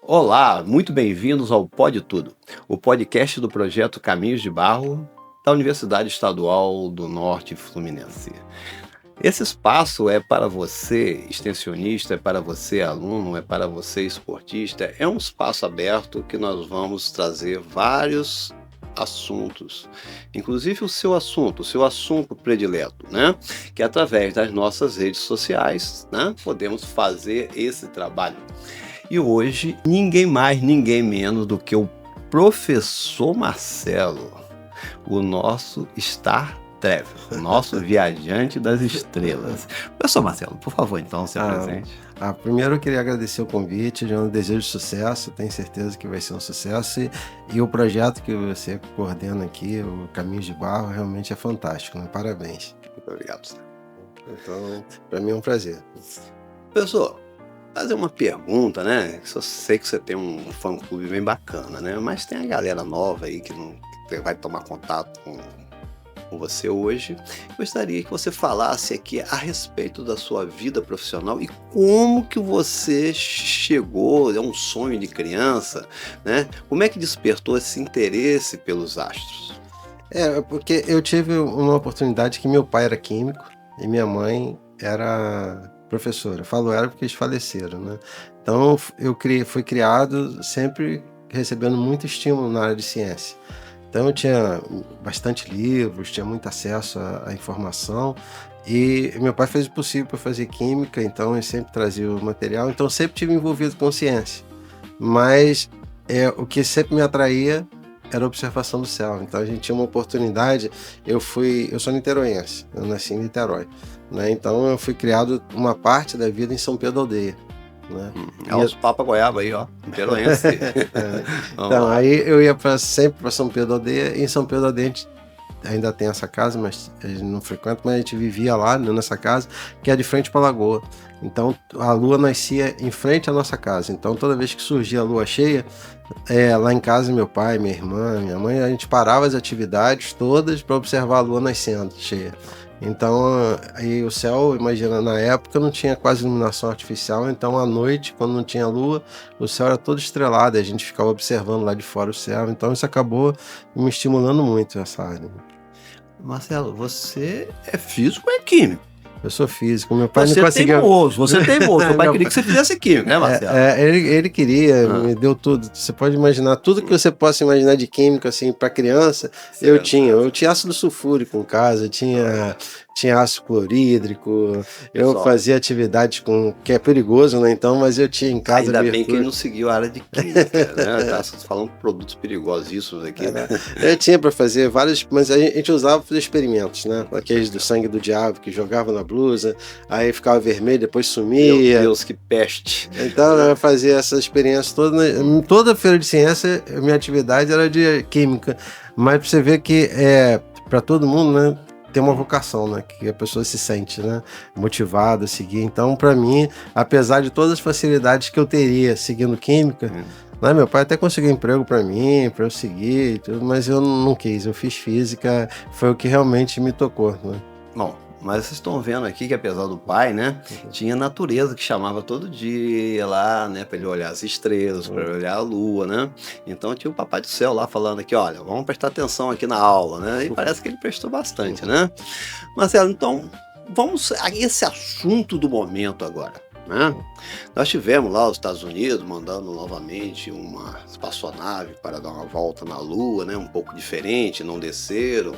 Olá, muito bem-vindos ao Pode Tudo, o podcast do projeto Caminhos de Barro da Universidade Estadual do Norte Fluminense. Esse espaço é para você, extensionista, é para você, aluno, é para você, esportista. É um espaço aberto que nós vamos trazer vários assuntos, inclusive o seu assunto predileto, né? Que através das nossas redes sociais, né, podemos fazer esse trabalho. E hoje, ninguém mais, ninguém menos do que o professor Marcelo, o nosso Star Traveler, o nosso viajante das estrelas. Professor Marcelo, por favor, então, se apresente. Primeiro eu queria agradecer o convite, eu desejo sucesso, tenho certeza que vai ser um sucesso e o projeto que você coordena aqui, o Caminhos de Barro, realmente é fantástico, né? Parabéns. Muito obrigado, senhor. Então, para mim é um prazer. Professor, fazer uma pergunta, né? Eu sei que você tem um fã-clube bem bacana, né? Mas tem a galera nova aí que vai tomar contato com você hoje. Gostaria que você falasse aqui a respeito da sua vida profissional e como que você chegou, é um sonho de criança, né? Como é que despertou esse interesse pelos astros? Porque eu tive uma oportunidade que meu pai era químico e minha mãe era professora. Eu falo era porque eles faleceram, né? Então fui criado sempre recebendo muito estímulo na área de ciência. Então eu tinha bastante livros, tinha muito acesso à informação e meu pai fez o possível para fazer química, então ele sempre trazia o material, então eu sempre tive envolvido com ciência. Mas o que sempre me atraía era a observação do céu. Então a gente tinha uma oportunidade, eu sou niteroense, eu nasci em Niterói, né? Então eu fui criado uma parte da vida em São Pedro Aldeia. Né? Os Papa Goiaba aí, ó, niteroense. Então, aí eu ia sempre para São Pedro Aldeia, e em São Pedro Aldeia a gente ainda tem essa casa, mas a gente não frequenta, mas a gente vivia lá, né, nessa casa, que é de frente para a lagoa. Então, a lua nascia em frente à nossa casa. Então, toda vez que surgia a lua cheia, lá em casa, meu pai, minha irmã, minha mãe, a gente parava as atividades todas para observar a lua nascendo cheia. Então, aí o céu, imagina, na época não tinha quase iluminação artificial, então à noite, quando não tinha lua, o céu era todo estrelado, e a gente ficava observando lá de fora o céu, então isso acabou me estimulando muito, essa área. Marcelo, você é físico ou é químico? Eu sou físico, meu pai Você não conseguia... Você é teimoso, seu pai queria que você fizesse química, né, Marcelo? Ele queria, me deu tudo. Você pode imaginar, tudo que você possa imaginar de química, assim, para criança, eu tinha. Eu tinha ácido sulfúrico em casa, tinha ácido clorídrico, eu fazia atividades que é perigoso, né, então, mas eu tinha em casa... Ainda bem que ele não seguiu a área de química, né, tá falando de produtos perigosíssimos aqui, né? Eu tinha para fazer vários, mas a gente usava para fazer experimentos, né, aqueles do sangue do diabo, que jogava na blusa, aí ficava vermelho, depois sumia. Meu Deus, que peste! Então eu fazia essas experiências todas, em toda feira de ciência, minha atividade era de química, mas pra você ver que para todo mundo, né, tem uma vocação, né, que a pessoa se sente, né, motivada a seguir. Então, para mim, apesar de todas as facilidades que eu teria seguindo química, né, meu pai até conseguiu emprego para mim, para eu seguir, tudo, mas eu não quis, eu fiz física, foi o que realmente me tocou, né? Bom, mas vocês estão vendo aqui que apesar do pai, né, tinha natureza que chamava todo dia lá, né, para ele olhar as estrelas, para ele olhar a lua, né? Então tinha o papai do céu lá falando aqui, olha, vamos prestar atenção aqui na aula, né? E parece que ele prestou bastante, né? Marcelo, então vamos a esse assunto do momento agora, né? Nós tivemos lá os Estados Unidos mandando novamente uma espaçonave para dar uma volta na Lua, né? Um pouco diferente, não desceram,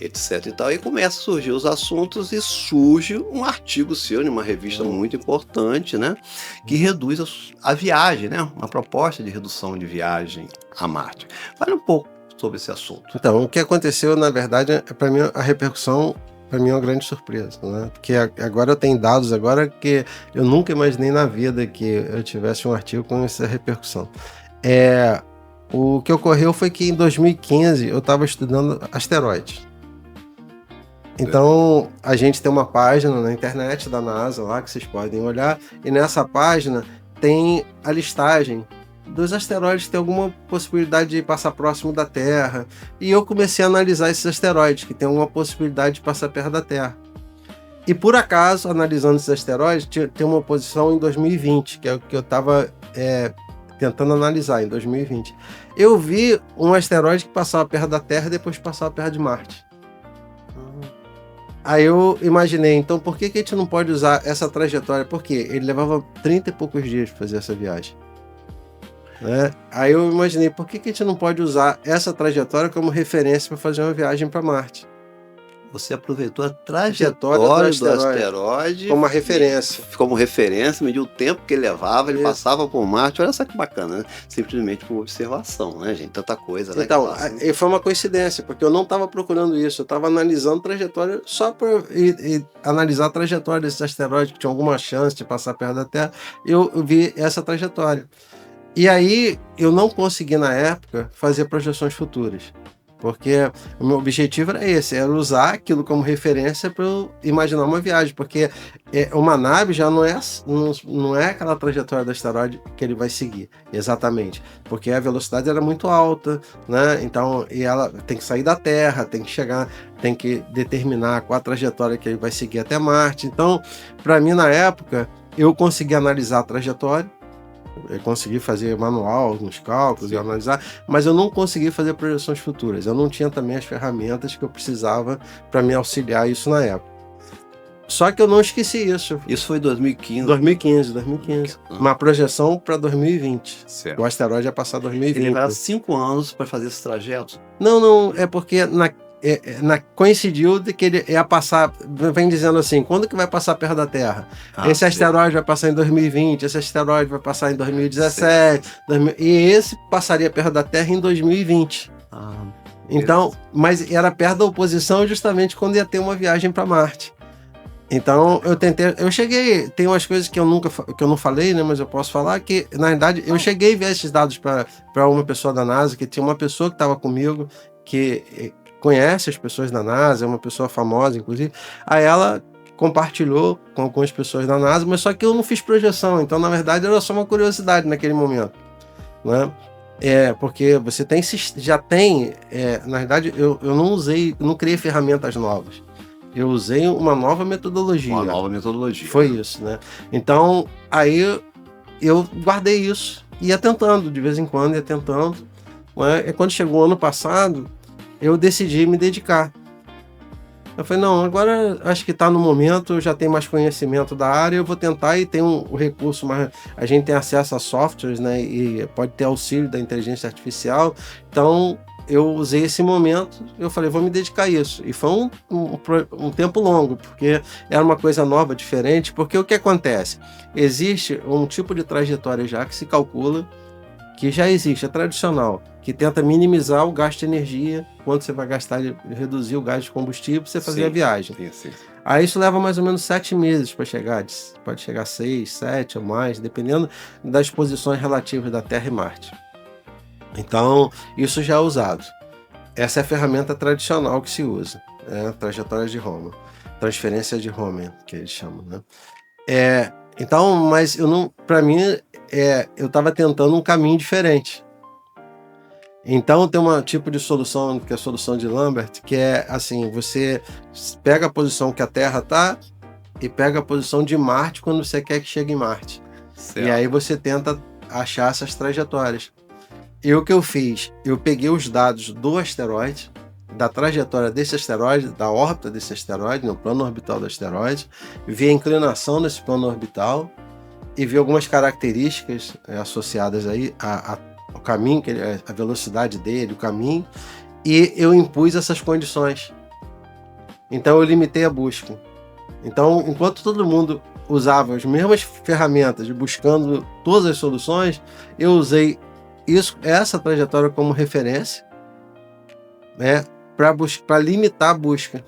etc e tal. E começa a surgir os assuntos e surge um artigo seu em uma revista muito importante, né? Que reduz a viagem, né? Uma proposta de redução de viagem a Marte. Fale um pouco sobre esse assunto. Então, o que aconteceu, na verdade, para mim a repercussão... Para mim é uma grande surpresa, né? Porque agora eu tenho dados agora que eu nunca imaginei na vida que eu tivesse um artigo com essa repercussão. O que ocorreu foi que em 2015 eu estava estudando asteroides. Então a gente tem uma página na internet da NASA lá que vocês podem olhar, e nessa página tem a listagem dos asteroides que tem alguma possibilidade de passar próximo da Terra. E eu comecei a analisar esses asteroides que tem alguma possibilidade de passar perto da Terra. E por acaso, analisando esses asteroides, tem uma posição em 2020, que é o que eu estava tentando analisar, em 2020. Eu vi um asteroide que passava perto da Terra e depois passava perto de Marte. Aí eu imaginei, então por que a gente não pode usar essa trajetória? Porque ele levava 30 e poucos dias para fazer essa viagem. Né? Aí eu imaginei, por que a gente não pode usar essa trajetória como referência para fazer uma viagem para Marte? Você aproveitou a trajetória do asteroide como uma referência. Como referência, mediu o tempo que ele levava, ele Isso. passava por Marte. Olha só que bacana, né? Simplesmente por observação, né, gente? Tanta coisa, né? Então, foi uma coincidência, porque eu não estava procurando isso, eu estava analisando trajetória só para analisar a trajetória desses asteroides que tinham alguma chance de passar perto da Terra. Eu vi essa trajetória. E aí eu não consegui, na época, fazer projeções futuras. Porque o meu objetivo era esse, era usar aquilo como referência para eu imaginar uma viagem, porque uma nave já não é aquela trajetória do asteroide que ele vai seguir, exatamente, porque a velocidade era muito alta, né? Então, e ela tem que sair da Terra, tem que chegar, tem que determinar qual a trajetória que ele vai seguir até Marte. Então, para mim, na época, eu consegui analisar a trajetória, eu consegui fazer manual, alguns cálculos e analisar, mas eu não consegui fazer projeções futuras. Eu não tinha também as ferramentas que eu precisava para me auxiliar isso na época. Só que eu não esqueci isso. Isso foi 2015? 2015. Uma projeção para 2020. Certo. O asteroide ia passar 2020. Ele levava 5 anos para fazer esse trajeto? Não, é porque coincidiu de que ele ia passar, vem dizendo assim, quando que vai passar perto da Terra? Esse asteroide vai passar em 2020, esse asteroide vai passar em 2017, e esse passaria perto da Terra em 2020. Então, mas era perto da oposição justamente quando ia ter uma viagem para Marte. Então eu cheguei, tem umas coisas que eu não falei, né, mas eu posso falar que, na verdade, eu cheguei a ver esses dados para uma pessoa da NASA, que tinha uma pessoa que estava comigo, que conhece as pessoas da NASA, é uma pessoa famosa, inclusive. Aí ela compartilhou com algumas pessoas da NASA, mas só que eu não fiz projeção, então, na verdade, era só uma curiosidade naquele momento, né? Porque você na verdade, eu não criei ferramentas novas. Eu usei uma nova metodologia. Uma nova metodologia. Foi isso, né? Então, aí eu guardei isso, ia tentando, de vez em quando, ia tentando. Né? E quando chegou o ano passado, eu decidi me dedicar. Eu falei, não, agora acho que está no momento, eu já tenho mais conhecimento da área, eu vou tentar, e tem um recurso, mas a gente tem acesso a softwares, né, e pode ter auxílio da inteligência artificial. Então, eu usei esse momento, eu falei, vou me dedicar a isso. E foi um tempo longo, porque era uma coisa nova, diferente, porque o que acontece? Existe um tipo de trajetória já que se calcula, que já existe, é tradicional, que tenta minimizar o gasto de energia, quanto você vai gastar, reduzir o gasto de combustível para você fazer a viagem. Sim. Aí isso leva mais ou menos 7 meses para chegar, pode chegar 6, 7 ou mais, dependendo das posições relativas da Terra e Marte. Então, isso já é usado. Essa é a ferramenta tradicional que se usa, trajetória de Raman, transferência de Raman, que eles chamam, né? Então, mas para mim, eu estava tentando um caminho diferente. Então tem um tipo de solução, que é a solução de Lambert, que é assim, você pega a posição que a Terra está e pega a posição de Marte quando você quer que chegue em Marte. Certo. E aí você tenta achar essas trajetórias. E o que eu fiz? Eu peguei os dados do asteroide, da trajetória desse asteroide, da órbita desse asteroide, no plano orbital do asteroide, vi a inclinação desse plano orbital e vi algumas características associadas aí ao caminho, a velocidade dele, o caminho, e eu impus essas condições. Então eu limitei a busca. Então, enquanto todo mundo usava as mesmas ferramentas, buscando todas as soluções, eu usei essa trajetória como referência, né, para limitar a busca.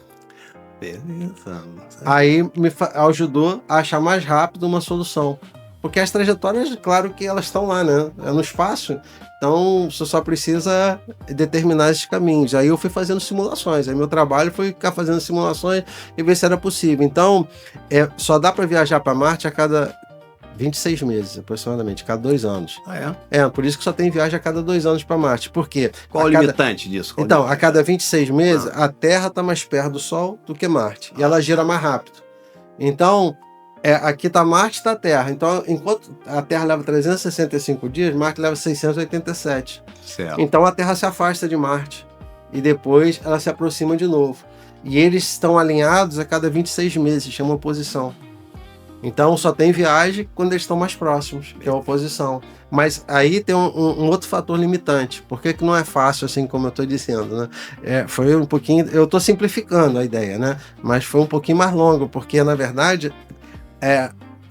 Beleza. Aí me ajudou a achar mais rápido uma solução. Porque as trajetórias, claro que elas estão lá, né? É no espaço, então você só precisa determinar esses caminhos. Aí eu fui fazendo simulações, aí meu trabalho foi ficar fazendo simulações e ver se era possível. Então, só dá para viajar para Marte a cada 26 meses, aproximadamente, cada 2 anos. Por isso que só tem viagem a cada 2 anos para Marte. Por quê? Qual o limitante disso? Então, a cada 26 meses, a Terra está mais perto do Sol do que Marte. E ela gira mais rápido. Então, Aqui está Marte e está a Terra. Então, enquanto a Terra leva 365 dias, Marte leva 687. Certo. Então a Terra se afasta de Marte e depois ela se aproxima de novo. E eles estão alinhados a cada 26 meses, chama oposição. Então só tem viagem quando eles estão mais próximos, que é a oposição. Mas aí tem um outro fator limitante. Por que não é fácil, assim como eu estou dizendo, né? Foi um pouquinho... Eu estou simplificando a ideia, né? Mas foi um pouquinho mais longo, porque na verdade...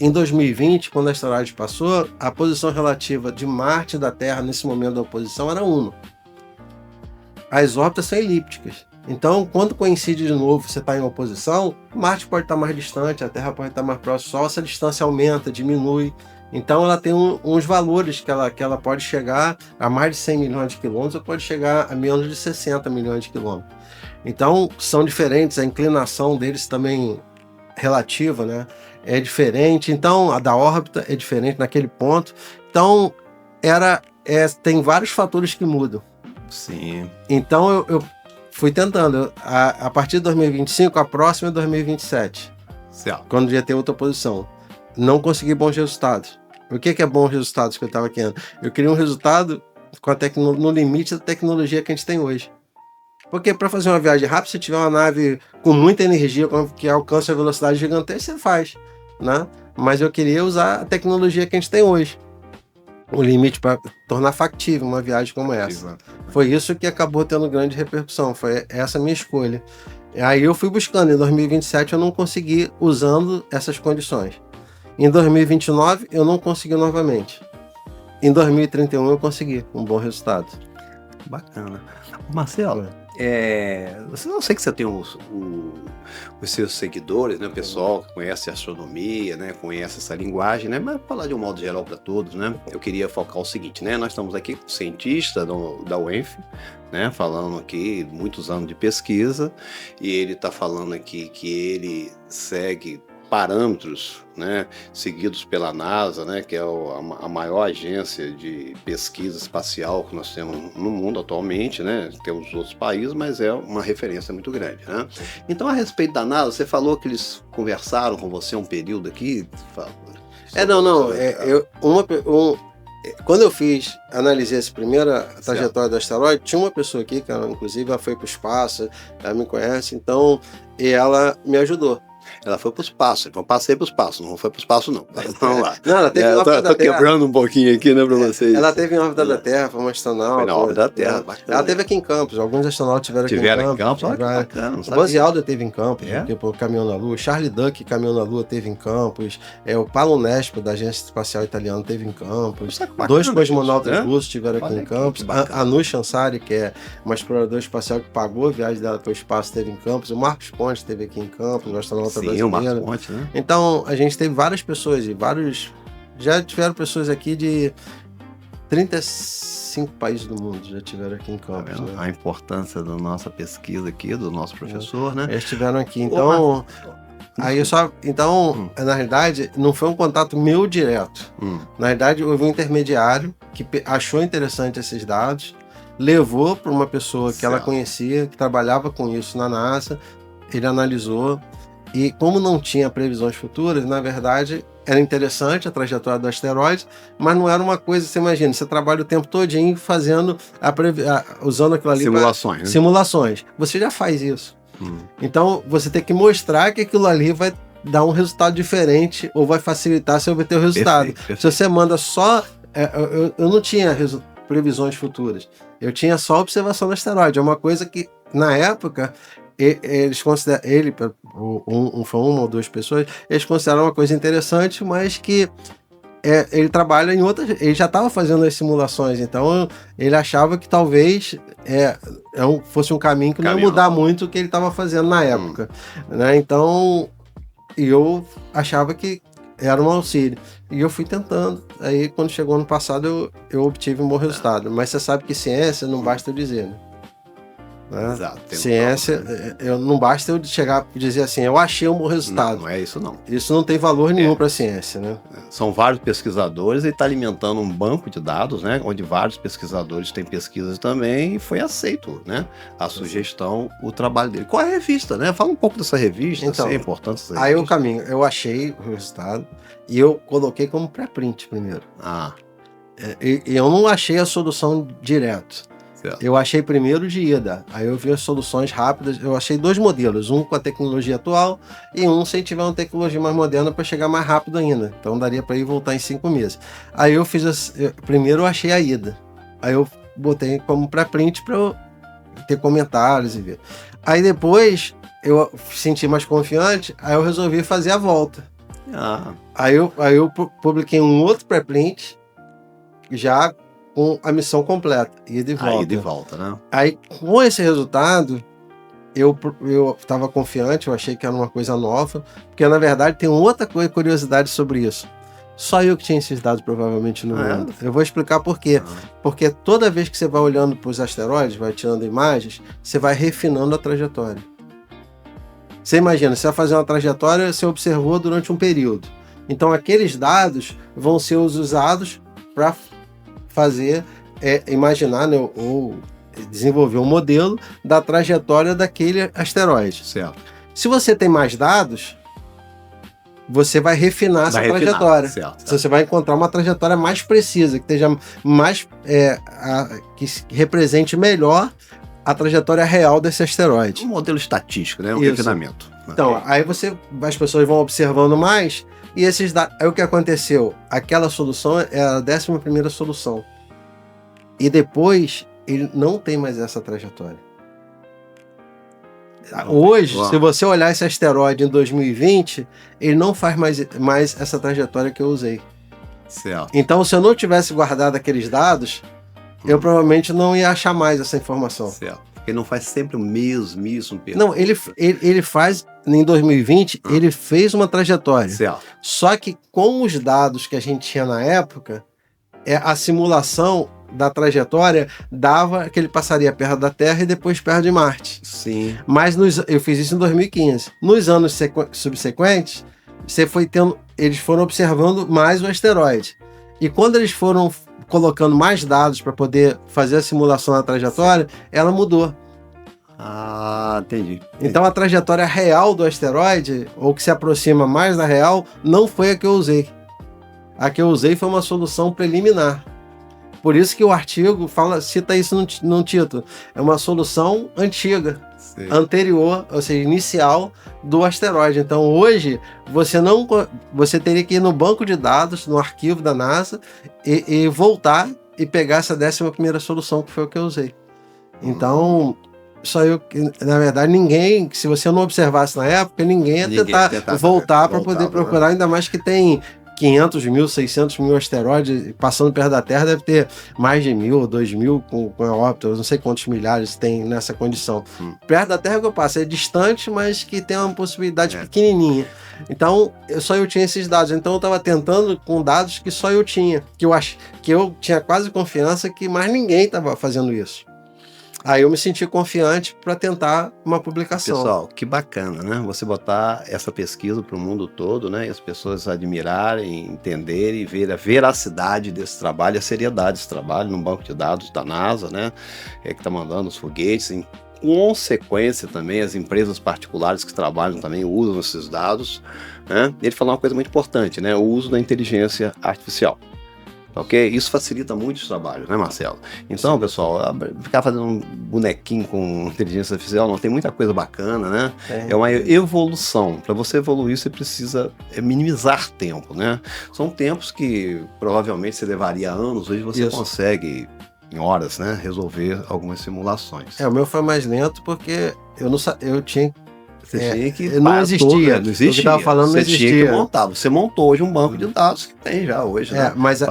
Em 2020, quando a asteroide passou, a posição relativa de Marte e da Terra nesse momento da oposição era 1. As órbitas são elípticas. Então, quando coincide de novo, você está em oposição, Marte pode estar mais distante, a Terra pode estar mais próxima, só essa distância aumenta, diminui. Então, ela tem uns valores que ela pode chegar a mais de 100 milhões de quilômetros ou pode chegar a menos de 60 milhões de quilômetros. Então, são diferentes, a inclinação deles também relativa, né? É diferente, então a da órbita é diferente naquele ponto. Então tem vários fatores que mudam. Sim. Então eu fui tentando. A partir de 2025, a próxima é 2027. Certo. Quando ia ter outra posição. Não consegui bons resultados. O que é bons resultados que eu estava querendo? Eu queria um resultado com no limite da tecnologia que a gente tem hoje. Porque para fazer uma viagem rápida, se tiver uma nave com muita energia, que alcança a velocidade gigantesca, você faz, né? Mas eu queria usar a tecnologia que a gente tem hoje. O limite para tornar factível uma viagem como essa. Foi isso que acabou tendo grande repercussão, foi essa a minha escolha. Aí eu fui buscando, em 2027 eu não consegui usando essas condições. Em 2029 eu não consegui novamente. Em 2031 eu consegui um bom resultado. Bacana. Marcelo, eu sei que você tem os seus seguidores, né, o pessoal que conhece a astronomia, né, conhece essa linguagem, né, mas falar de um modo geral para todos, né, eu queria focar o seguinte, né, nós estamos aqui com um cientista da UENF, né, falando aqui muitos anos de pesquisa, e ele está falando aqui que ele segue parâmetros, né, seguidos pela NASA, né, que é a maior agência de pesquisa espacial que nós temos no mundo atualmente, né, temos outros países, mas é uma referência muito grande, né? Então, a respeito da NASA, você falou que eles conversaram com você um período aqui? Quando eu analisei essa primeira trajetória do asteroide, tinha uma pessoa aqui, que inclusive ela foi para o espaço, ela me conhece, então, e ela me ajudou. Ela foi para o espaço, então passei para o espaço, não foi para o espaço não. Vamos lá. Não, ela teve em órbita da Terra. Tô quebrando um pouquinho aqui, né, para vocês. Ela teve em órbita da Terra, foi uma astronauta. Foi na órbita da Terra, bacana. Ela teve aqui em Campos, alguns astronautas tiveram aqui em Campos. Olha que bacana, o Buzz Aldrin teve em Campos, tipo, caminhou na Lua. Charlie Duck caminhou na Lua, teve em Campos. O Paulo Nespo, da Agência Espacial Italiana, teve em Campos. Bacana, 2 cosmonautas russos tiveram aqui em Campos. A Anu Chansari, que é uma exploradora espacial que pagou a viagem dela para o espaço, teve em Campos. O Marcos Pontes esteve aqui em Campos, um astronauta brasileiro. O Marcos Pontes, né? Então, a gente teve várias pessoas já tiveram pessoas aqui de 35 países do mundo, já tiveram aqui em Campos. Né? A importância da nossa pesquisa aqui, do nosso professor, né? Eles estiveram aqui, então... na realidade, não foi um contato meu direto. Na realidade, houve um intermediário que achou interessante esses dados, levou para uma pessoa que ela conhecia, que trabalhava com isso na NASA, ele analisou, e como não tinha previsões futuras, na verdade, era interessante a trajetória do asteroide, mas não era uma coisa, você imagina, você trabalha o tempo todinho fazendo, usando aquilo ali... Simulações, né? Simulações. Você já faz isso. Então, você tem que mostrar que aquilo ali vai dar um resultado diferente ou vai facilitar você obter o resultado. Perfeito. Se você manda só... eu não tinha previsões futuras. Eu tinha só observação do asteroide. É uma coisa que, na época... eles consideram, foi uma ou duas pessoas, eles consideraram uma coisa interessante, mas que ele trabalha em outras, ele já estava fazendo as simulações, então ele achava que talvez fosse um caminho que não ia mudar muito o que ele estava fazendo na época, né? Então, eu achava que era um auxílio, e eu fui tentando, aí quando chegou ano passado eu obtive um bom resultado, mas você sabe que ciência não basta dizer, né? Né? Exato. Ciência, não basta eu chegar e dizer assim, eu achei um bom resultado. Não é isso não. Isso não tem valor nenhum para a ciência, né? São vários pesquisadores e está alimentando um banco de dados, né? Onde vários pesquisadores têm pesquisas também e foi aceito, né? A sugestão, o trabalho dele. Qual é a revista, né? Fala um pouco dessa revista, então, é importante essa revista. Aí o caminho, eu achei o resultado e eu coloquei como pré-print primeiro. E eu não achei a solução direto. Certo. Eu achei primeiro de ida, aí eu vi as soluções rápidas, eu achei 2 modelos, um com a tecnologia atual e um se tiver uma tecnologia mais moderna para chegar mais rápido ainda, então daria para ir voltar em 5 meses. Aí eu fiz, primeiro eu achei a ida, aí eu botei como pré-print para eu ter comentários e ver. Aí depois eu senti mais confiante, aí eu resolvi fazer a volta. Aí eu publiquei um outro pré-print já com a missão completa, ida e volta. Ida e volta, né? Aí, com esse resultado, eu estava confiante, eu achei que era uma coisa nova, porque, na verdade, tem outra curiosidade sobre isso. Só eu que tinha esses dados, provavelmente, no mundo. Eu vou explicar por quê. Porque toda vez que você vai olhando para os asteroides, vai tirando imagens, você vai refinando a trajetória. Você imagina, você vai fazer uma trajetória, você observou durante um período. Então, aqueles dados vão ser usados para fazer, imaginar, né, ou desenvolver um modelo da trajetória daquele asteroide. Certo. Se você tem mais dados, você vai refinar essa trajetória. Certo. Você vai encontrar uma trajetória mais precisa, que esteja mais, que represente melhor a trajetória real desse asteroide. Um modelo estatístico, né? Um Isso. refinamento. Então, aí as pessoas vão observando mais. E esses dados, aí o que aconteceu? Aquela solução era a 11ª solução. E depois, ele não tem mais essa trajetória. Hoje, se você olhar esse asteroide em 2020, ele não faz mais essa trajetória que eu usei. Certo. Então, se eu não tivesse guardado aqueles dados, eu provavelmente não ia achar mais essa informação. Certo. Ele não faz sempre o mesmo percurso. Não, ele faz, em 2020, ele fez uma trajetória. Certo. Só que com os dados que a gente tinha na época, a simulação da trajetória dava que ele passaria perto da Terra e depois perto de Marte. Sim. Mas eu fiz isso em 2015. Nos anos subsequentes, eles foram observando mais o asteroide. E quando eles foram colocando mais dados para poder fazer a simulação da trajetória, ela mudou. Entendi. Então a trajetória real do asteroide, ou que se aproxima mais da real, não foi a que eu usei. A que eu usei foi uma solução preliminar. Por isso que o artigo cita isso no título. É uma solução antiga, anterior, ou seja, inicial do asteroide. Então hoje você teria que ir no banco de dados, no arquivo da NASA e voltar e pegar essa 11ª solução que foi o que eu usei. Então, só eu, na verdade, ninguém, se você não observasse na época, ninguém ia tentar voltar para poder procurar, ainda mais que tem 500 mil, 600 mil asteroides passando perto da Terra, deve ter mais de 1.000 ou 2.000 com a órbita, eu não sei quantos milhares tem nessa condição. Perto da Terra que eu passo, é distante, mas que tem uma possibilidade pequenininha. Então, só eu tinha esses dados. Então, eu estava tentando com dados que só eu tinha, que eu tinha quase confiança que mais ninguém estava fazendo isso. Aí eu me senti confiante para tentar uma publicação. Pessoal, que bacana, né? Você botar essa pesquisa para o mundo todo, né? E as pessoas admirarem, entenderem, ver a veracidade desse trabalho, a seriedade desse trabalho no banco de dados da NASA, né? Que está mandando os foguetes. Em consequência também, as empresas particulares que trabalham também usam esses dados, né? Ele falou uma coisa muito importante, né? O uso da inteligência artificial. Ok? Isso facilita muito os trabalhos, né, Marcelo? Então, pessoal, ficar fazendo um bonequinho com inteligência artificial, não tem muita coisa bacana, né? É uma evolução. Para você evoluir, você precisa minimizar tempo, né? São tempos que provavelmente você levaria anos, hoje você consegue, em horas, né, resolver algumas simulações. O meu foi mais lento porque eu tinha tinha que não existia. Não existia. O que estava falando não existia. Tinha que montar. Você montou hoje um banco de dados que tem já hoje. Né? Mas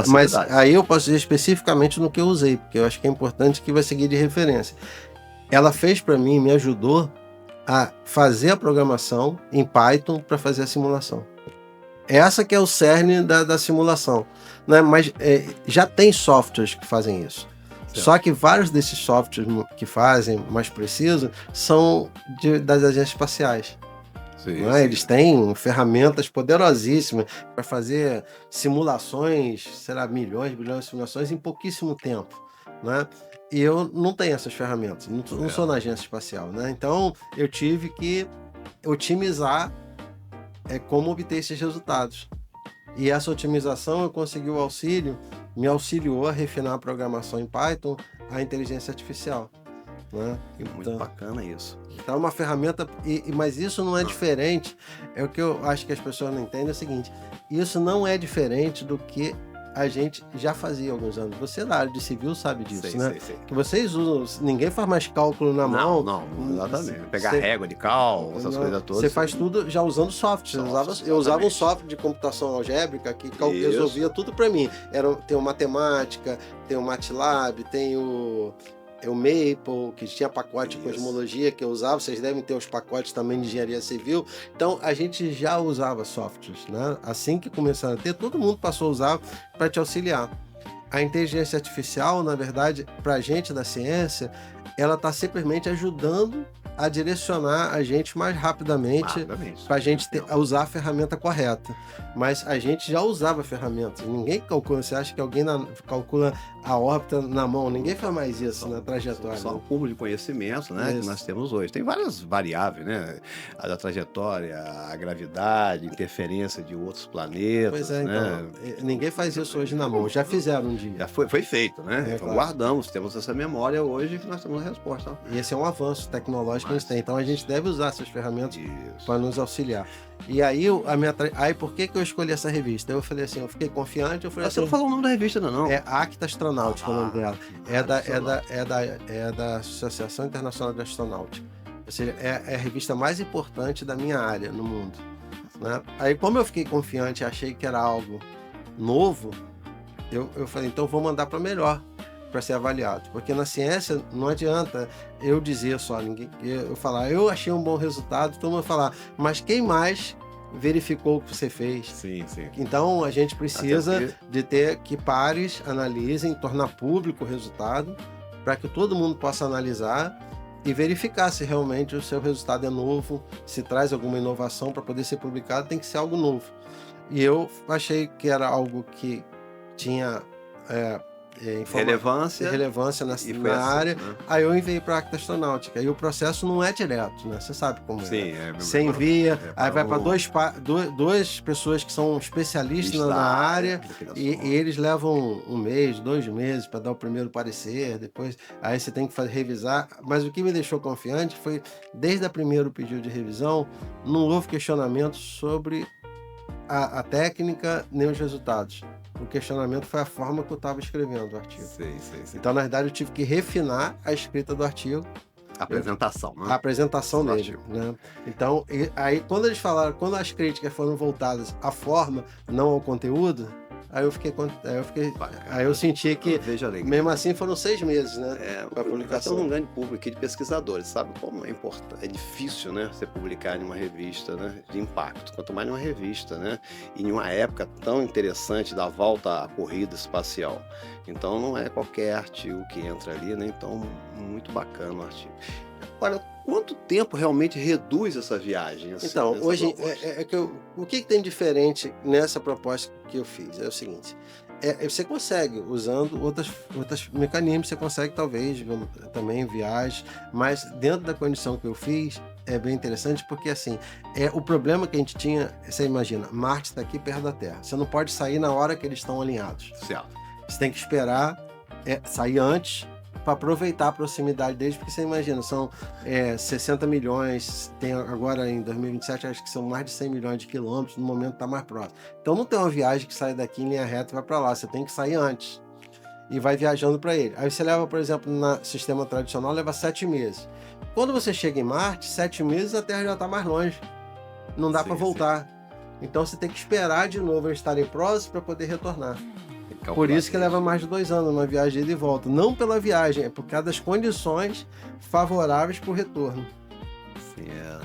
aí eu posso dizer especificamente no que eu usei, porque eu acho que é importante que vai seguir de referência. Ela fez para mim, me ajudou a fazer a programação em Python para fazer a simulação. Essa que é o cerne da simulação. Né? Mas já tem softwares que fazem isso. Só que vários desses softwares que fazem mais preciso são das agências espaciais. Sim, Não é? sim. Eles têm ferramentas poderosíssimas para fazer simulações, sei lá, milhões, bilhões de simulações em pouquíssimo tempo, né? E eu não tenho essas ferramentas, não sou na agência espacial, né? Então eu tive que otimizar como obter esses resultados. E essa otimização eu consegui o auxílio, me auxiliou a refinar a programação em Python, a inteligência artificial. Né? Muito bacana isso. Então é uma ferramenta, mas isso não é diferente, é o que eu acho que as pessoas não entendem, é o seguinte, isso não é diferente do que a gente já fazia há alguns anos. Você da área de civil sabe disso, né? Sei. Que vocês usam, ninguém faz mais cálculo na mão. Não, exatamente. Pegar régua de cal, essas coisas todas. Você faz tudo já usando software. Eu usava um software de computação algébrica que resolvia tudo para mim. Tem o Matemática, tem o MATLAB, tem o Maple, que tinha pacote de cosmologia que eu usava, vocês devem ter os pacotes também de engenharia civil. Então a gente já usava softwares, né? Assim que começaram a ter, todo mundo passou a usar para te auxiliar. A inteligência artificial, na verdade, para a gente da ciência, ela está simplesmente ajudando a direcionar a gente mais rapidamente para a gente usar a ferramenta correta. Mas a gente já usava ferramentas. Ninguém calcula. Você acha que alguém calcula a órbita na mão? Ninguém faz mais isso na trajetória. Só um cúmulo de conhecimento, né, que nós temos hoje. Tem várias variáveis, né? A da trajetória, a gravidade, interferência de outros planetas. Pois é, né? Então. Ninguém faz isso hoje na mão. Já fizeram um dia. Já foi feito, né? Então, guardamos, temos essa memória hoje que nós temos a resposta. E esse é um avanço tecnológico que a gente tem. Então a gente deve usar essas ferramentas para nos auxiliar. E aí, por que eu escolhi essa revista? Eu falei assim, eu fiquei confiante. Eu falei Você não falou o nome da revista ainda, não? É Acta Astronáutica o nome dela. É da Associação Internacional de Astronáutica. Ou seja, é a revista mais importante da minha área no mundo. Né? Aí, como eu fiquei confiante e achei que era algo novo, eu falei, então vou mandar para melhor, para ser avaliado. Porque na ciência não adianta eu dizer só, eu falar, eu achei um bom resultado, todo mundo falar, mas quem mais verificou o que você fez? Sim. Então a gente precisa de ter que pares analisem, tornar público o resultado, para que todo mundo possa analisar e verificar se realmente o seu resultado é novo, se traz alguma inovação para poder ser publicado, tem que ser algo novo. E eu achei que era algo que tinha relevância na área. Né? Aí eu enviei para a Acta Astronáutica. E o processo não é direto, né? Você sabe como é. Você envia, aí vai para duas pessoas que são especialistas na área e eles levam 1 mês, 2 meses para dar o primeiro parecer, depois aí você tem que revisar. Mas o que me deixou confiante foi, desde o primeiro pedido de revisão, não houve questionamento sobre a técnica nem os resultados. O questionamento foi a forma que eu estava escrevendo o artigo. Sei. Então, na verdade, eu tive que refinar a escrita do artigo. A apresentação, né? A apresentação dele. Né? Então, aí quando eles falaram, quando as críticas foram voltadas à forma, não ao conteúdo, aí eu senti que, mesmo assim, foram 6 meses, né? Para a publicação. Nós temos um grande público aqui de pesquisadores, sabe como é importante, é difícil, né, você publicar em uma revista, né, de impacto, quanto mais numa revista, né, e em uma época tão interessante da volta à corrida espacial. Então não é qualquer artigo que entra ali, né? Então muito bacana o artigo. Agora, quanto tempo realmente reduz essa viagem? Então, hoje, o que tem diferente nessa proposta que eu fiz? É o seguinte, você consegue, usando outros mecanismos, você consegue talvez também viagens, mas dentro da condição que eu fiz, é bem interessante, porque assim, o problema que a gente tinha, você imagina, Marte está aqui perto da Terra, você não pode sair na hora que eles estão alinhados. Certo. Você tem que esperar sair antes, para aproveitar a proximidade deles, porque você imagina, são 60 milhões, tem agora em 2027, acho que são mais de 100 milhões de quilômetros, no momento está mais próximo. Então não tem uma viagem que sai daqui em linha reta e vai para lá, você tem que sair antes e vai viajando para ele. Aí você leva, por exemplo, no sistema tradicional, leva 7 meses. Quando você chega em Marte, 7 meses a Terra já está mais longe, não dá para voltar. Então você tem que esperar de novo eles estarem próximos para poder retornar. Por isso que leva mais de 2 anos uma viagem de volta. Não pela viagem, é por causa das condições favoráveis para o retorno.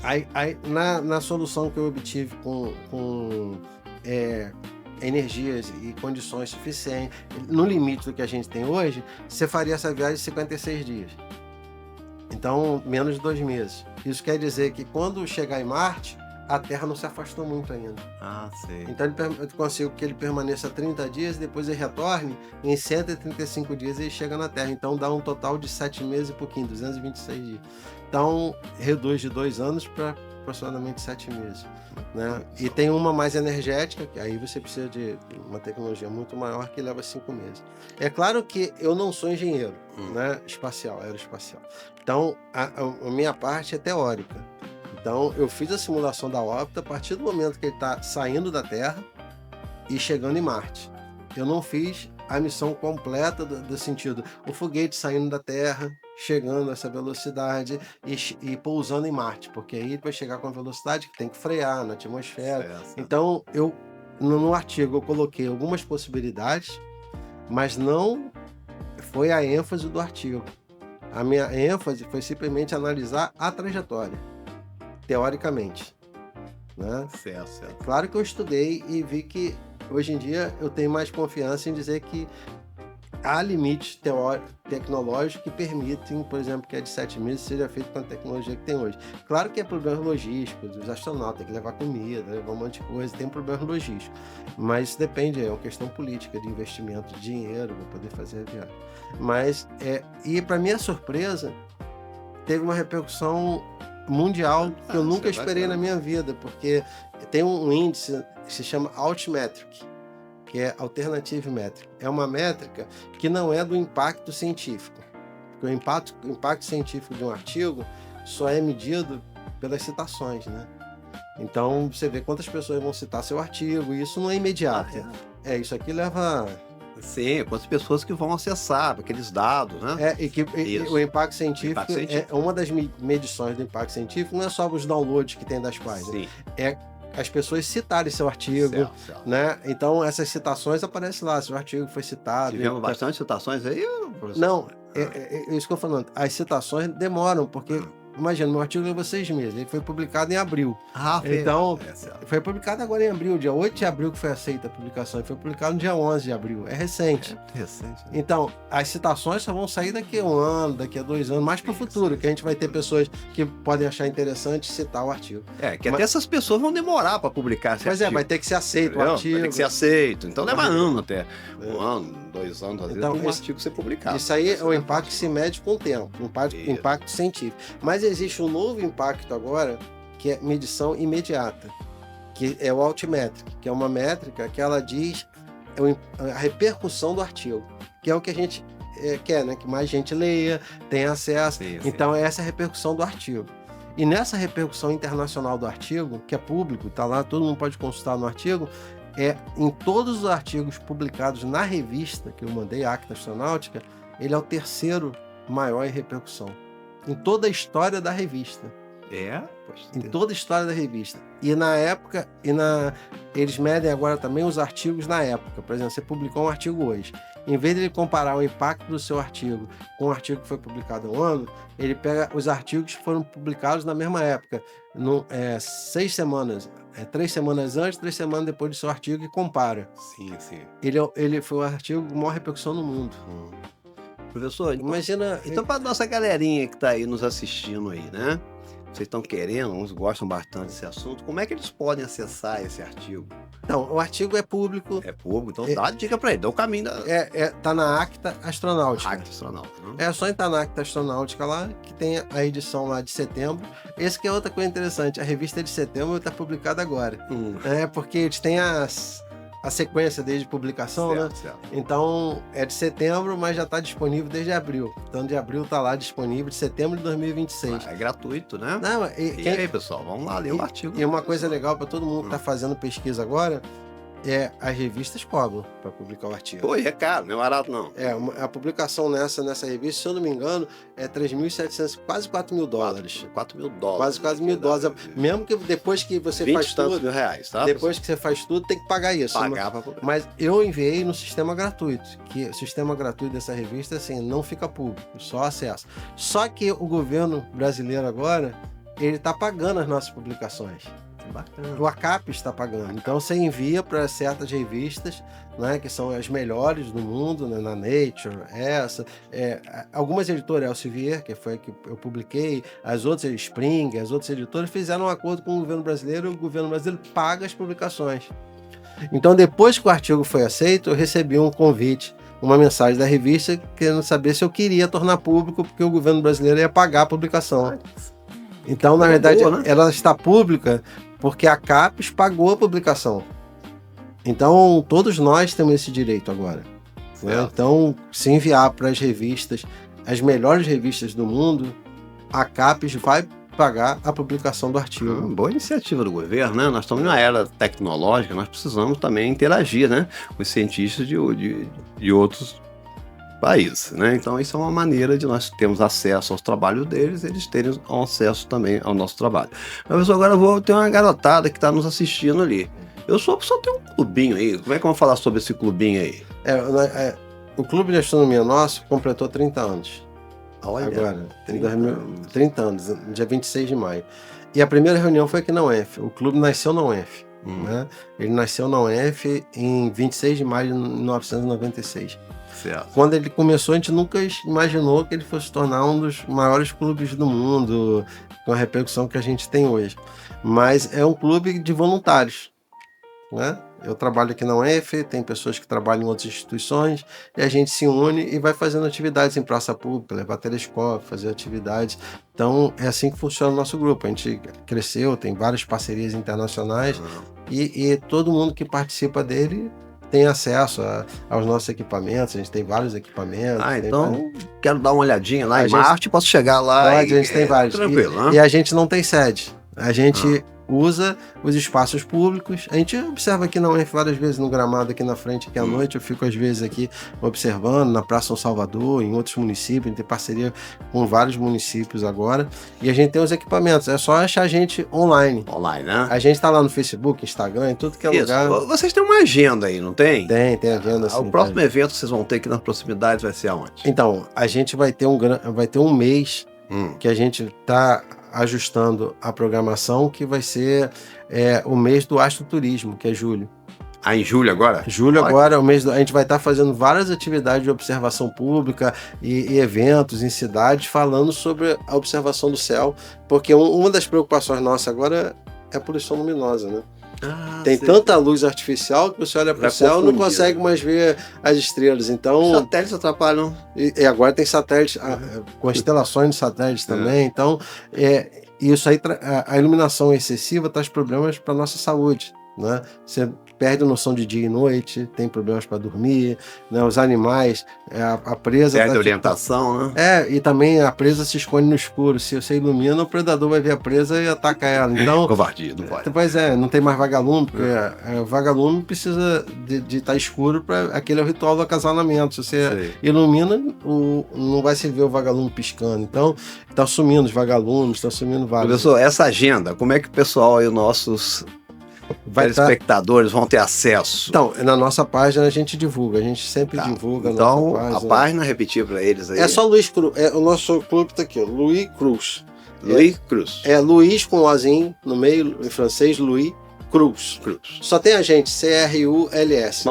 Aí, na solução que eu obtive com energias e condições suficientes, no limite do que a gente tem hoje, você faria essa viagem em 56 dias. Então, menos de 2 meses. Isso quer dizer que quando chegar em Marte, a Terra não se afastou muito ainda. Ah, sei. Então eu consigo que ele permaneça 30 dias e depois ele retorne, em 135 dias ele chega na Terra. Então dá um total de 7 meses e pouquinho, 226 dias. Então reduz de 2 anos para aproximadamente 7 meses. Né? E tem uma mais energética, que aí você precisa de uma tecnologia muito maior que leva 5 meses. É claro que eu não sou engenheiro, né? Aeroespacial. Então a minha parte é teórica. Então, eu fiz a simulação da órbita a partir do momento que ele está saindo da Terra e chegando em Marte. Eu não fiz a missão completa do sentido, o foguete saindo da Terra, chegando a essa velocidade e pousando em Marte, porque aí ele vai chegar com a velocidade que tem que frear na atmosfera. Então, no artigo eu coloquei algumas possibilidades, mas não foi a ênfase do artigo. A minha ênfase foi simplesmente analisar a trajetória. Teoricamente, né? Certo. Claro que eu estudei e vi que hoje em dia eu tenho mais confiança em dizer que há limites tecnológicos que permitem, por exemplo, que a de 7 meses seja feito com a tecnologia que tem hoje. Claro que é problemas logísticos, os astronautas têm que levar comida, levar um monte de coisa, tem problemas logísticos, mas isso depende, é uma questão política de investimento de dinheiro para poder fazer a viagem. Mas, e para minha surpresa, teve uma repercussão mundial que eu nunca esperei na minha vida, porque tem um índice que se chama Altmetric, que é Alternative Metric. É uma métrica que não é do impacto científico, porque o impacto científico de um artigo só é medido pelas citações, né? Então você vê quantas pessoas vão citar seu artigo, e isso não é imediato. Isso aqui leva... Sim, quantas pessoas que vão acessar aqueles dados, né? O impacto científico é uma das medições do impacto científico, não é só os downloads que tem das páginas, é as pessoas citarem seu artigo, certo. Né? Então essas citações aparecem lá, seu artigo foi citado. Tivemos bastante citações aí, professor? Não, é isso que eu estou falando, as citações demoram, porque... Imagina, meu artigo levou 6 meses, ele foi publicado em abril. Então, foi publicado agora em abril, dia 8 de abril que foi aceita a publicação, e foi publicado no dia 11 de abril, é recente. Né? Então, as citações só vão sair daqui a 1 ano, daqui a 2 anos, mais para o futuro, que a gente vai ter pessoas que podem achar interessante citar o artigo. Até essas pessoas vão demorar para publicar esse artigo. Vai ter que ser aceito o artigo. Vai ter que ser aceito, então leva ano até. 1 ano, 2 anos, às vezes, para um artigo ser publicado. Isso aí é o impacto que se mede com o tempo, impacto científico. Mas existe um novo impacto agora, que é medição imediata, que é o Altmetric, que é uma métrica que ela diz a repercussão do artigo, que é o que a gente quer, né? Que mais gente leia, tenha acesso. Então, essa é a repercussão do artigo. E nessa repercussão internacional do artigo, que é público, está lá, todo mundo pode consultar no artigo, em todos os artigos publicados na revista que eu mandei, a Acta Astronáutica, ele é o 3º maior em repercussão. Em toda a história da revista. Em toda a história da revista. E na época, eles medem agora também os artigos na época. Por exemplo, você publicou um artigo hoje. Em vez de ele comparar o impacto do seu artigo com o artigo que foi publicado há 1 ano, ele pega os artigos que foram publicados na mesma época. 6 semanas. 3 semanas antes, 3 semanas depois do seu artigo e compara. Sim. Ele foi o artigo com maior repercussão no mundo. Professor, imagina... Então, para nossa galerinha que está aí nos assistindo aí, né? Vocês estão querendo, uns gostam bastante desse assunto, como é que eles podem acessar esse artigo? Então, o artigo é público. É público, então dá a dica para ele, dá o caminho da... Tá na Acta Astronáutica. Acta Astronáutica. Né? É só entrar na Acta Astronáutica lá, que tem a edição lá de setembro. Esse que é outra coisa interessante, a revista de setembro está publicada agora. Porque eles têm a sequência desde publicação, certo. Então é de setembro, mas já está disponível desde abril. Então de abril está lá disponível, de setembro de 2026. É gratuito, né? Não, e aí, pessoal, vamos lá ler o artigo. E uma coisa legal para todo mundo que está fazendo pesquisa agora, as revistas cobram para publicar o artigo. Pô, é caro, não é barato não. A publicação nessa revista, se eu não me engano, é 3.700, quase $4.000. $4.000. Quase $4.000. Mesmo que depois que você faz tudo... R$20.000, tá? Depois que você faz tudo, tem que pagar isso. Pagar para publicar. Mas eu enviei no sistema gratuito, que o sistema gratuito dessa revista, assim, não fica público, só acesso. Só que o governo brasileiro agora, ele está pagando as nossas publicações. Bacana. O ACAP está pagando. Então você envia para certas revistas, né, que são as melhores do mundo, né, na Nature, algumas editoras, Elsevier, que foi a que eu publiquei, as outras, Spring, as outras editoras fizeram um acordo com o governo brasileiro, e o governo brasileiro paga as publicações. Então, depois que o artigo foi aceito, eu recebi um convite, uma mensagem da revista querendo saber se eu queria tornar público, porque o governo brasileiro ia pagar a publicação. Então, na verdade, boa, né? ela está pública porque a CAPES pagou a publicação. Então, todos nós temos esse direito agora. Né? Então, se enviar para as revistas, as melhores revistas do mundo, a CAPES vai pagar a publicação do artigo. Boa iniciativa do governo, né? Nós estamos numa era tecnológica, nós precisamos também interagir, né, com os cientistas de outros países, né? Então isso é uma maneira de nós termos acesso aos trabalhos deles, eles terem acesso também ao nosso trabalho. Mas agora eu vou ter uma garotada que está nos assistindo ali. Eu só tenho um clubinho aí. Como é que vamos falar sobre esse clubinho aí? O Clube de Astronomia nosso completou 30 anos. Olha, agora, 30 anos, dia 26 de maio. E a primeira reunião foi aqui na UENF. O clube nasceu na UENF. Né? Ele nasceu na UENF em 26 de maio de 1996. Certo. Quando ele começou, a gente nunca imaginou que ele fosse tornar um dos maiores clubes do mundo, com a repercussão que a gente tem hoje. Mas é um clube de voluntários. Né? Eu trabalho aqui na UENF, tem pessoas que trabalham em outras instituições, e a gente se une e vai fazendo atividades em praça pública, levar telescópio, fazer atividades. Então, é assim que funciona o nosso grupo. A gente cresceu, tem várias parcerias internacionais, e todo mundo que participa dele tem acesso aos nossos equipamentos. A gente tem vários equipamentos. Então, quero dar uma olhadinha lá em Marte, posso chegar lá a gente tem vários. Tranquilo, e a gente não tem sede. A gente usa os espaços públicos. A gente observa aqui na UENF várias vezes no gramado aqui na frente, aqui à noite. Eu fico às vezes aqui observando na Praça São Salvador, em outros municípios. A gente tem parceria com vários municípios agora. E a gente tem os equipamentos. É só achar a gente online. Online, né? A gente tá lá no Facebook, Instagram, em tudo que é lugar. Vocês têm uma agenda aí, não tem? Tem agenda. O próximo evento que vocês vão ter aqui nas proximidades vai ser aonde? Então, a gente vai ter um mês que a gente tá ajustando a programação, que vai ser o mês do astroturismo, que é julho. Em julho agora? Julho agora, a gente vai estar fazendo várias atividades de observação pública e eventos em cidades falando sobre a observação do céu, porque uma das preocupações nossas agora é a poluição luminosa, né? Tem tanta luz artificial que você olha para o céu e não consegue mais ver as estrelas. Então, os satélites atrapalham. E agora tem satélites, constelações de satélites também. Então, isso aí, a iluminação excessiva traz problemas para a nossa saúde. Né? Você perde a noção de dia e noite, tem problemas para dormir, né? Os animais, a presa... Perde a orientação, né? E também a presa se esconde no escuro. Se você ilumina, o predador vai ver a presa e ataca ela. Então, covardia, não pode. Pois não tem mais vagalume, porque o vagalume precisa de estar escuro, para aquele é o ritual do acasalamento. Se você ilumina, não vai se ver o vagalume piscando. Então, está sumindo os vagalumes, está sumindo vários. Professor, essa agenda, como é que o pessoal e os nossos espectadores vão ter acesso? Então, na nossa página a gente divulga, a gente sempre divulga. Então, a página, repetir para eles aí. É só Luiz Cruz, o nosso clube está aqui, Luiz Cruz. Luiz Cruz. Luiz com Ozinho no meio, em francês, Luiz Cruz. Só tem a gente, CRULS.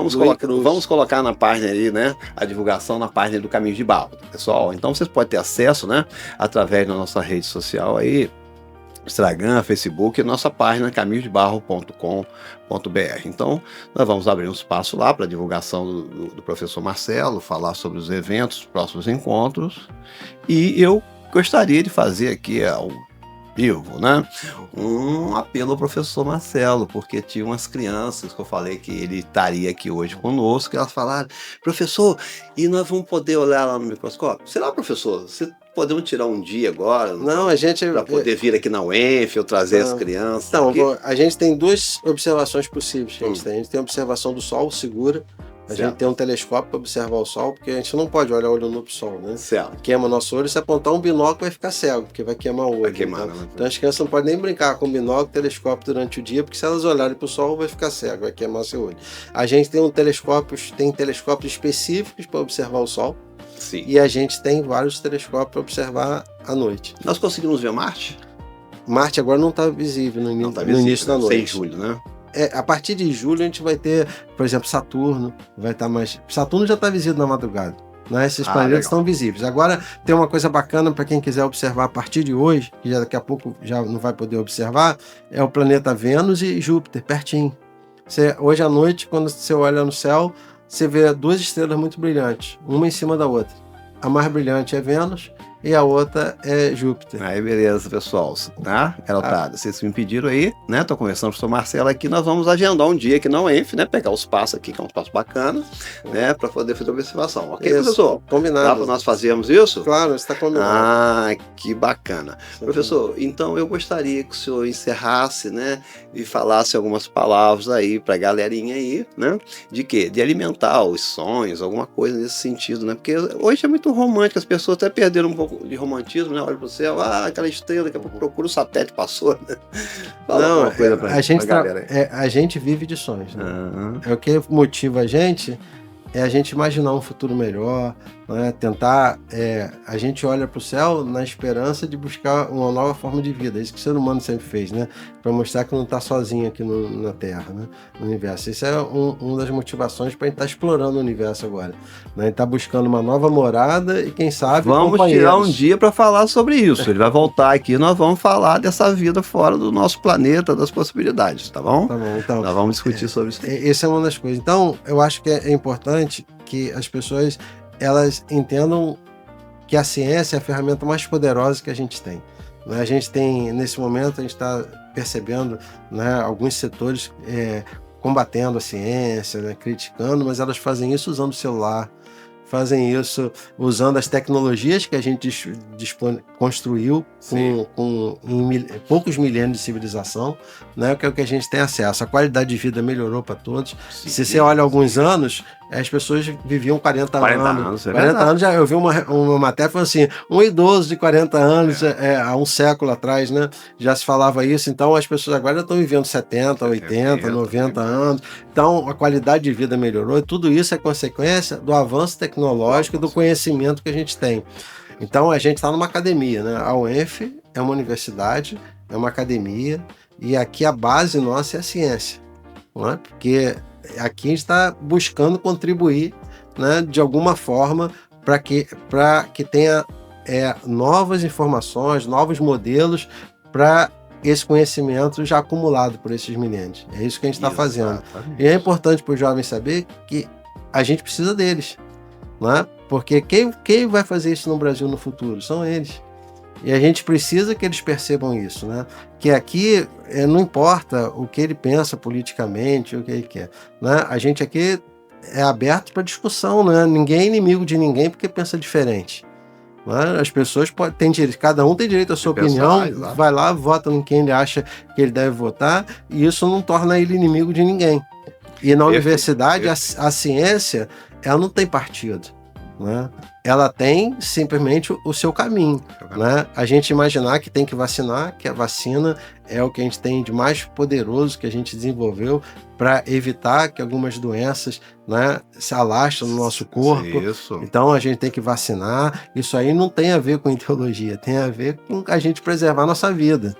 Vamos colocar na página ali, né? A divulgação na página do Caminhos de Barro, pessoal. Então vocês podem ter acesso, né? Através da nossa rede social aí, Instagram, Facebook e nossa página caminhosdebarro.com.br. Então, nós vamos abrir um espaço lá para divulgação do professor Marcelo, falar sobre os eventos, os próximos encontros. E eu gostaria de fazer aqui ao vivo, né, um apelo ao professor Marcelo, porque tinha umas crianças que eu falei que ele estaria aqui hoje conosco, e elas falaram: professor, e nós vamos poder olhar lá no microscópio? Será, professor? Podemos tirar um dia agora? Não, a gente... Para poder vir aqui na UENF ou trazer as crianças? Então, a gente tem duas observações possíveis. A gente tem a observação do Sol segura. A gente tem um telescópio para observar o Sol, porque a gente não pode olhar olho no Sol, né? Certo. Queima nosso olho. Se apontar um binóculo, vai ficar cego, porque vai queimar o olho. Vai queimar, então as crianças não podem nem brincar com binóculo, telescópio durante o dia, porque se elas olharem para o Sol, vai ficar cego, vai queimar seu olho. A gente tem telescópios específicos para observar o Sol. Sim. E a gente tem vários telescópios para observar à noite. Nós conseguimos ver Marte? Marte agora não está visível no início da noite. 6 de julho, né? A partir de julho a gente vai ter, por exemplo, Saturno, vai estar mais... Saturno já está visível na madrugada, né? Esses planetas estão visíveis. Agora tem uma coisa bacana para quem quiser observar a partir de hoje, que já daqui a pouco já não vai poder observar, é o planeta Vênus e Júpiter, pertinho. Hoje à noite, quando você olha no céu, você vê 2 estrelas muito brilhantes, uma em cima da outra. A mais brilhante é Vênus e a outra é Júpiter. Aí, beleza, pessoal. Tá? Garotada, vocês me pediram aí, né? Tô conversando com o professor Marcelo aqui, nós vamos agendar um dia aqui na UENF, né? Pegar os passos aqui, que é um espaço bacana, né? Para poder fazer a observação. Ok, professor? Combinado. Dá para nós fazermos isso? Claro, está combinado. Ah, que bacana. Professor, então eu gostaria que o senhor encerrasse, né? E falasse algumas palavras aí para a galerinha aí, né? De quê? De alimentar os sonhos, alguma coisa nesse sentido, né? Porque hoje é muito romântico, as pessoas até perderam um pouco de romantismo, né? Olha pro céu, aquela estrela, daqui a pouco procura o satélite, passou, né? Fala alguma coisa pra galera aí. A gente vive de sonhos, né? É o que motiva a gente, é a gente imaginar um futuro melhor, né? Tentar, a gente olha para o céu na esperança de buscar uma nova forma de vida, é isso que o ser humano sempre fez, né? Para mostrar que não está sozinho aqui na Terra, né? No universo. Isso é uma das motivações para a gente estar explorando o universo agora, né? A gente está buscando uma nova morada e quem sabe vamos tirar um dia para falar sobre isso. Ele vai voltar aqui, nós vamos falar dessa vida fora do nosso planeta, das possibilidades, tá bom? Tá bom, então. Nós vamos discutir sobre isso. Essa é uma das coisas. Então, eu acho que é importante que as pessoas elas entendam que a ciência é a ferramenta mais poderosa que a gente tem. A gente tem, nesse momento, a gente está percebendo, né, alguns setores combatendo a ciência, né, criticando, mas elas fazem isso usando o celular, fazem isso usando as tecnologias que a gente construiu em poucos milênios de civilização, né, que é o que a gente tem acesso. A qualidade de vida melhorou para todos. Se você olha alguns anos, as pessoas viviam 40 anos. 40 anos, já eu vi uma matéria falando assim, um idoso de 40 anos, há um século atrás, né, já se falava isso. Então as pessoas agora já estão vivendo 70, 80, 90 anos. Então a qualidade de vida melhorou e tudo isso é consequência do avanço tecnológico e do conhecimento que a gente tem. Então a gente está numa academia, né? A UENF é uma universidade, é uma academia e aqui a base nossa é a ciência, não é? Porque aqui a gente está buscando contribuir, né, de alguma forma para que tenha novas informações, novos modelos para esse conhecimento já acumulado por esses milênios. É isso que a gente está fazendo. E é importante para os jovens saber que a gente precisa deles, né? Porque quem vai fazer isso no Brasil no futuro? São eles. E a gente precisa que eles percebam isso, né? Que aqui não importa o que ele pensa politicamente, o que ele quer, né? A gente aqui é aberto para discussão, né? Ninguém é inimigo de ninguém porque pensa diferente. Né? As pessoas têm direito, cada um tem direito à sua opinião, vai lá, vota em quem ele acha que ele deve votar, e isso não torna ele inimigo de ninguém. E na universidade, a ciência, ela não tem partido. Né? Ela tem simplesmente o seu caminho, né? A gente imaginar que tem que vacinar, que a vacina é o que a gente tem de mais poderoso que a gente desenvolveu para evitar que algumas doenças, né, se alastrem no nosso corpo. Isso. Então a gente tem que vacinar. Isso aí não tem a ver com ideologia, tem a ver com a gente preservar a nossa vida.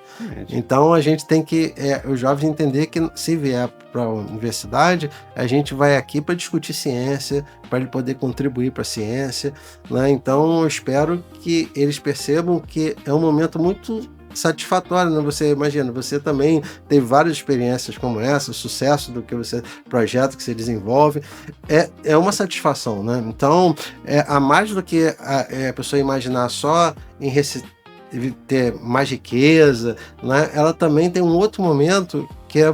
Então a gente tem que, os jovens entender que se vier para a universidade, a gente vai aqui para discutir ciência, para ele poder contribuir para a ciência, né? Então eu espero que eles percebam que é um momento muito satisfatório, né? Você imagina, você também teve várias experiências como essa, o sucesso do que projeto que você desenvolve, é uma satisfação, né? Então, a mais do que a pessoa imaginar só em ter mais riqueza, né? Ela também tem um outro momento que é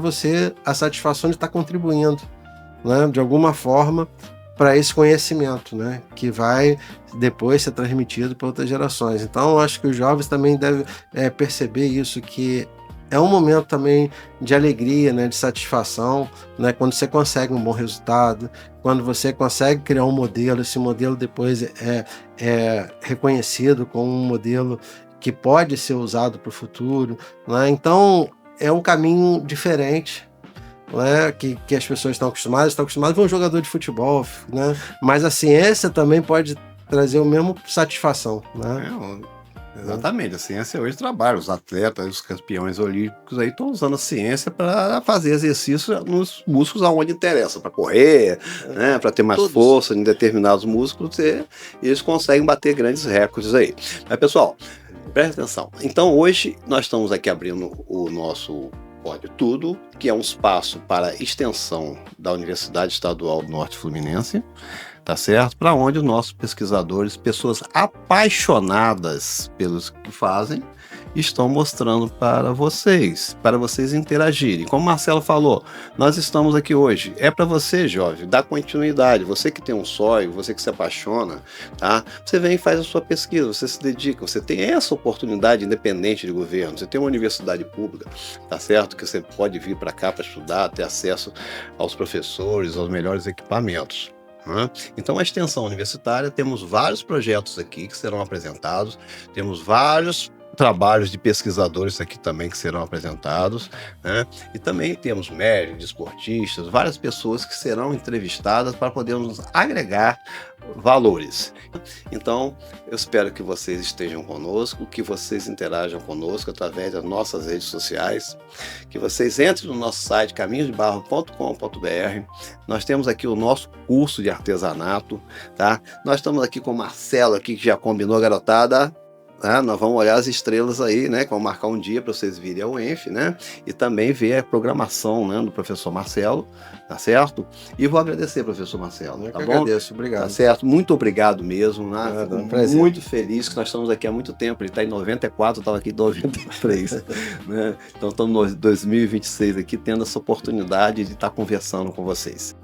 a satisfação de estar contribuindo, né? De alguma forma para esse conhecimento, né, que vai depois ser transmitido para outras gerações. Então, eu acho que os jovens também devem perceber isso, que é um momento também de alegria, né, de satisfação, né, quando você consegue um bom resultado, quando você consegue criar um modelo, esse modelo depois é reconhecido como um modelo que pode ser usado para o futuro, né? Então, é um caminho diferente, né, que as pessoas estão acostumadas a ver um jogador de futebol, né? Mas a ciência também pode trazer o mesmo satisfação, né? Exatamente, a ciência hoje trabalha, os atletas, os campeões olímpicos aí estão usando a ciência para fazer exercício nos músculos aonde interessa, para correr, né, para ter mais Todos. força em determinados músculos, e eles conseguem bater grandes recordes aí. Mas, pessoal, presta atenção. Então, hoje nós estamos aqui abrindo o nosso Pode Tudo, que é um espaço para extensão da Universidade Estadual do Norte Fluminense, tá certo? Para onde os nossos pesquisadores, pessoas apaixonadas pelos que fazem, estão mostrando para vocês interagirem. Como o Marcelo falou, nós estamos aqui hoje. É para você, jovem, dar continuidade. Você que tem um sonho, você que se apaixona, tá? Você vem e faz a sua pesquisa, você se dedica, você tem essa oportunidade independente de governo. Você tem uma universidade pública, tá certo? Que você pode vir para cá para estudar, ter acesso aos professores, aos melhores equipamentos. Então, a extensão universitária, temos vários projetos aqui que serão apresentados, temos vários trabalhos de pesquisadores aqui também que serão apresentados, né? E também temos médicos, esportistas, várias pessoas que serão entrevistadas para podermos agregar valores. Então, eu espero que vocês estejam conosco, que vocês interajam conosco através das nossas redes sociais, que vocês entrem no nosso site caminhosdebarro.com.br. Nós temos aqui o nosso curso de artesanato, tá? Nós estamos aqui com o Marcelo aqui, que já combinou, garotada. Nós vamos olhar as estrelas aí, né? Vamos marcar um dia para vocês virem ao ENF, né? E também ver a programação, né, do professor Marcelo, tá certo? E vou agradecer, professor Marcelo, Eu tá que bom? agradeço, obrigado. Tá certo? Muito obrigado mesmo, né? Nada, Fico prazer. muito feliz que nós estamos aqui há muito tempo. Ele está em 94, eu estava aqui em 93, né? Então estamos em 2026 aqui, tendo essa oportunidade de estar conversando com vocês.